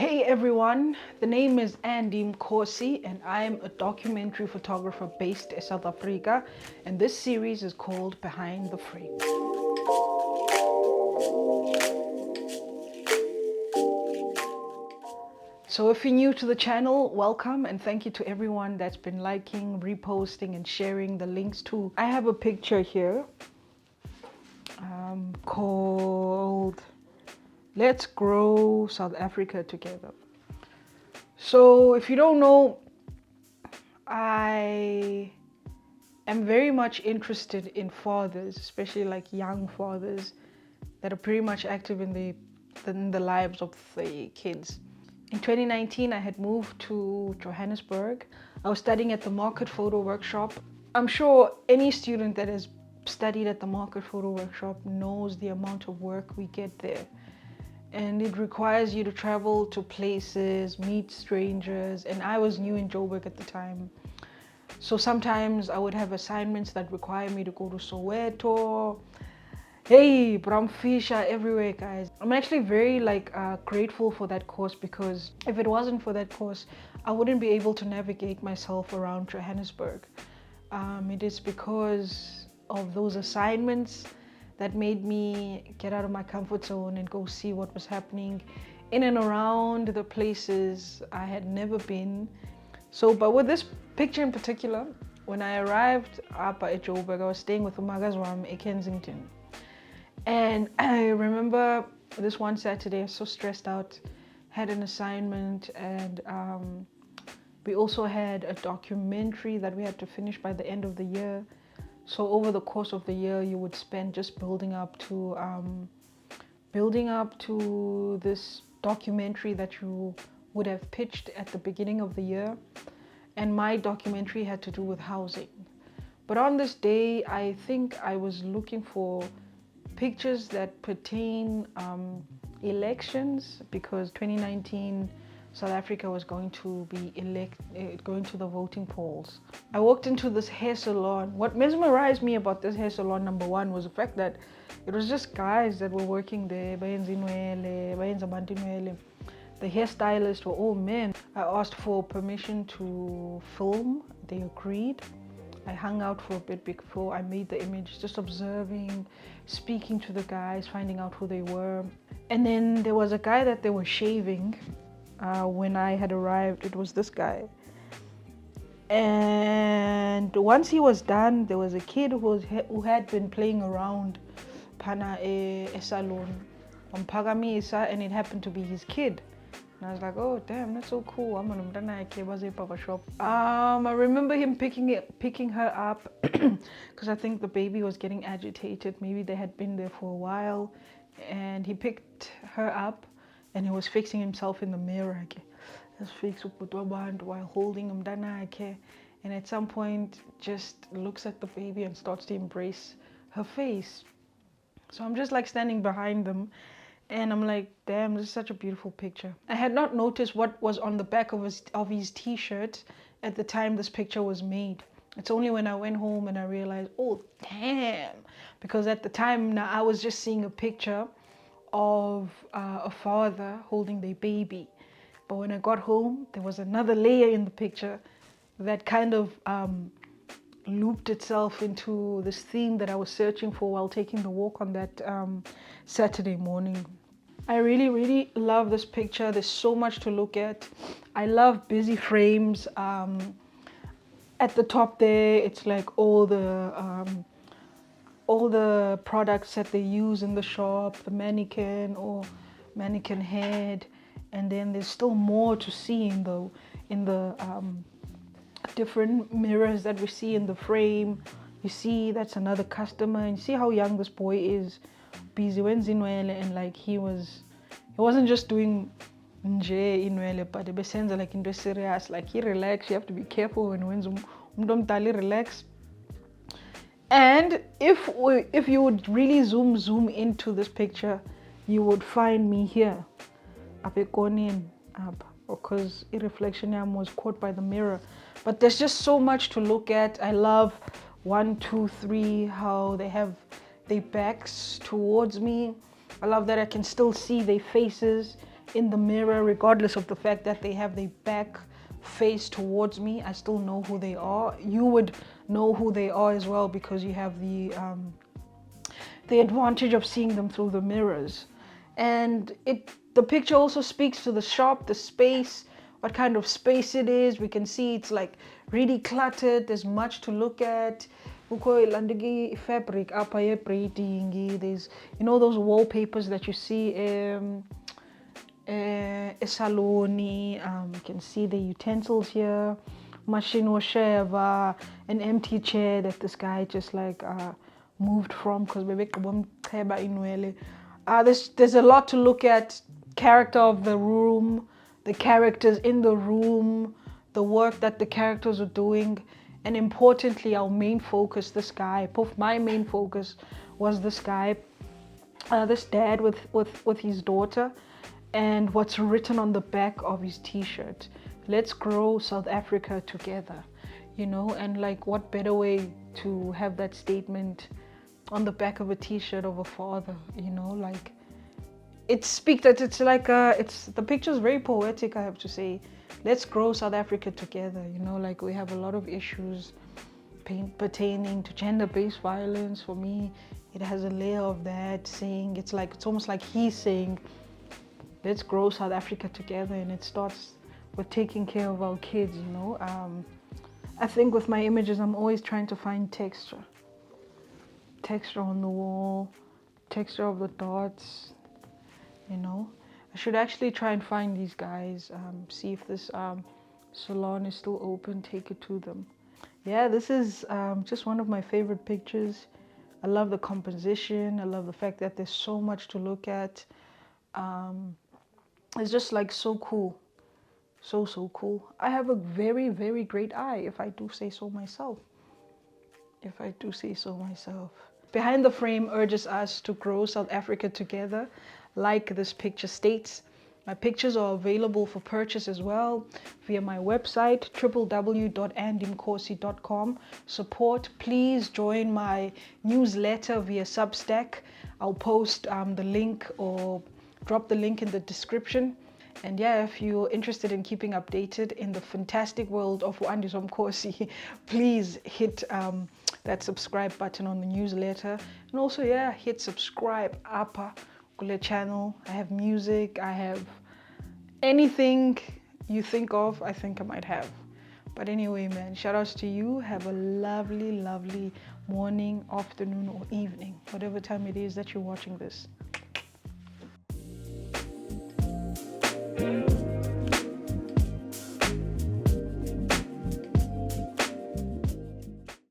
Hey everyone, the name is Andy Mkosi and I'm a documentary photographer based in South Africa, and this series is called Behind the Frame. So if you're new to the channel, welcome, and thank you to everyone that's been liking, reposting and sharing the links too. I have a picture here called Let's Grow South Africa Together. So if you don't know, I am very much interested in fathers, especially like young fathers that are pretty much active in the lives of the kids. In 2019, I had moved to Johannesburg. I was studying at the Market Photo Workshop. I'm sure any student that has studied at the Market Photo Workshop knows the amount of work we get there. And it requires you to travel to places, meet strangers, and I was new in Joburg at the time. So sometimes I would have assignments that require me to go to Soweto. Hey, Bramfisha everywhere, guys. I'm actually very grateful for that course, because if it wasn't for that course, I wouldn't be able to navigate myself around Johannesburg. It is because of those assignments that made me get out of my comfort zone and go see what was happening in and around the places I had never been. So, but with this picture in particular, when I arrived up at Joburg, I was staying with uMzantsi in Kensington. And I remember this one Saturday, I was so stressed out, had an assignment, and we also had a documentary that we had to finish by the end of the year. So over the course of the year, you would spend just building up to this documentary that you would have pitched at the beginning of the year. And my documentary had to do with housing. But on this day, I think I was looking for pictures that pertain elections, because 2019 South Africa was going to be going to the voting polls. I walked into this hair salon. What mesmerized me about this hair salon, number one, was the fact that it was just guys that were working there. The hairstylists were all men. I asked for permission to film. They agreed. I hung out for a bit before I made the image, just observing, speaking to the guys, finding out who they were. And then there was a guy that they were shaving when I had arrived. It was this guy. And once he was done, there was a kid who had been playing around Pana a salon on Pagamisa, and it happened to be his kid. And I was like, oh damn, that's so cool. I remember him picking her up because I think the baby was getting agitated. Maybe they had been there for a while, and he picked her up and he was fixing himself in the mirror while holding umntanakhe, and at some point just looks at the baby and starts to embrace her face. So I'm just like standing behind them, and I'm like, damn, this is such a beautiful picture. I had not noticed what was on the back of his t-shirt at the time this picture was made. It's only when I went home and I realized, oh damn, because at the time now I was just seeing a picture of a father holding their baby. But when I got home, there was another layer in the picture that kind of looped itself into this theme that I was searching for while taking the walk on that Saturday morning. I really, really love this picture. There's so much to look at. I love busy frames. At the top there, it's like all the products that they use in the shop, the mannequin or mannequin head, and then there's still more to see in the different mirrors that we see in the frame. You see that's another customer, and you see how young this boy is, busy and like he wasn't just doing nje inwele, but besenza like into serious, like he relaxed. You have to be careful when umdom relax. And if you would really zoom into this picture, you would find me here because the reflection was caught by the mirror. But there's just so much to look at. I love 1, 2, 3, how they have their backs towards me. I love that I can still see their faces in the mirror, regardless of the fact that they have their back face towards me, I still know who they are. You would know who they are as well, because you have the advantage of seeing them through the mirrors. And the picture also speaks to the shop, the space, what kind of space it is. We can see it's like really cluttered. There's much to look at. Fabric there's, you know, those wallpapers that you see saloni. You can see the utensils here, machine washeva, an empty chair that this guy just like moved from, because there's a lot to look at. Character of the room, the characters in the room, the work that the characters are doing, and importantly, our main focus, this guy. Both my main focus was this guy, this dad with his daughter, and what's written on the back of his t-shirt: let's grow South Africa together. You know, and like, what better way to have that statement on the back of a t-shirt of a father, you know? Like, it speaks that it's like the picture is very poetic, I have to say. Let's grow South Africa together. You know, like, we have a lot of issues pertaining to gender-based violence. For me, it has a layer of that, saying, it's almost like he's saying, let's grow South Africa together. And it starts with taking care of our kids, you know. I think with my images, I'm always trying to find texture on the wall, texture of the dots, you know. I should actually try and find these guys, see if this salon is still open, take it to them. Yeah, this is just one of my favorite pictures. I love the composition. I love the fact that there's so much to look at. It's just like so cool. So cool. I have a very, very great eye, if I do say so myself. Behind the Frame urges us to grow South Africa together, like this picture states. My pictures are available for purchase as well via my website, www.andimkosi.com. Support, please join my newsletter via Substack. I'll post the link, or drop the link in the description. And yeah, if you're interested in keeping updated in the fantastic world of uMzantsi, please hit that subscribe button on the newsletter. And also, yeah, hit subscribe upper channel. I have music, I have anything you think of, I think I might have. But anyway, man, shout outs to you. Have a lovely, lovely morning, afternoon, or evening, whatever time it is that you're watching this.